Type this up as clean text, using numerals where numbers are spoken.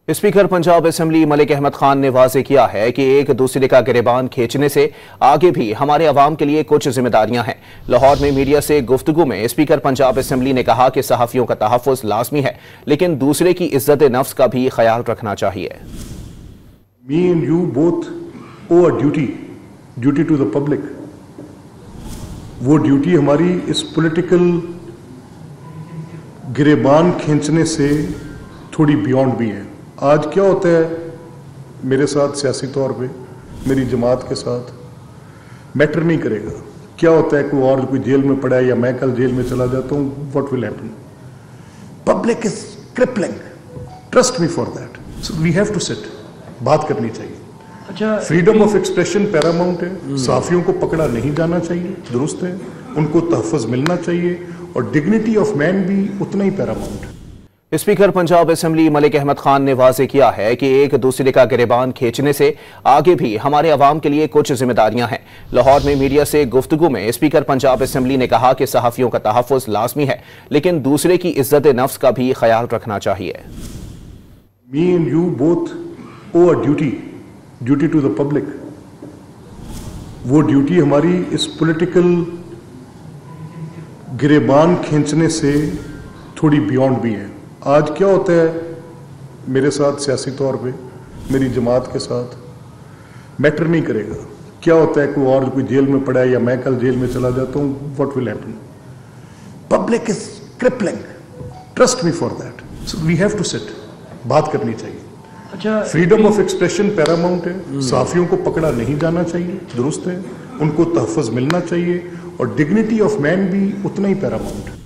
Speaker Punjab assembly Malik Ahmad Khan ने वाज़ेह किया है कि एक दूसरे का गिरेबान खींचने से आगे भी हमारे अवाम के लिए कुछ जिम्मेदारियां हैं। लाहौर में मीडिया से गुफ्तगू में स्पीकर पंजाब असेंबली ने कहा कि सहाफ़ियों का तहफ़्फ़ुज़ लाज़मी है, लेकिन दूसरे की इज्जत नफ्स का भी ख्याल रखना चाहिए। Me and you both owe a duty to the public। वो ड्यूटी हमारी इस पॉलिटिकल गिरेबान खींचने से थोड़ी बियॉन्ड भी है। आज क्या होता है मेरे साथ सियासी तौर पे, मेरी जमात के साथ मैटर नहीं करेगा। क्या होता है कोई जेल में पड़ा है या मैं कल जेल में चला जाता हूँ, what will happen? Public is crippling, trust me for that. So we have to sit, बात करनी चाहिए। अच्छा, फ्रीडम ऑफ एक्सप्रेशन पैरामाउंट है। सहाफियों को पकड़ा नहीं जाना चाहिए, दुरुस्त है, उनको तहफ़्फ़ुज़ मिलना चाहिए, और डिग्निटी ऑफ मैन भी उतना ही पैरामाउंट है। स्पीकर पंजाब असेंबली मलिक अहमद खान ने वाज़ेह किया है कि एक दूसरे का गिरेबान खींचने से आगे भी हमारे अवाम के लिए कुछ जिम्मेदारियां हैं। लाहौर में मीडिया से गुफ्तगू में स्पीकर पंजाब असेंबली ने कहा कि सहाफ़ियों का तहफ़्फ़ुज़ लाज़मी है, लेकिन दूसरे की इज्जत नफ्स का भी ख्याल रखना चाहिए। Me and you both owe a duty to the public। वो ड्यूटी हमारी इस पॉलिटिकल गिरेबान खींचने से थोड़ी बियॉन्ड भी है। आज क्या होता है मेरे साथ सियासी तौर पे, मेरी जमात के साथ मैटर नहीं करेगा। क्या होता है कोई जेल में पड़ा है या मैं कल जेल में चला जाता हूँ, what will happen? Public is crippling, trust me for that. So we have to sit, बात करनी चाहिए। अच्छा, फ्रीडम ऑफ एक्सप्रेशन पैरामाउंट है। सहाफियों को पकड़ा नहीं जाना चाहिए, दुरुस्त है, उनको तहफ़्फ़ुज़ मिलना चाहिए, और डिग्निटी ऑफ मैन भी उतना ही पैरामाउंट है।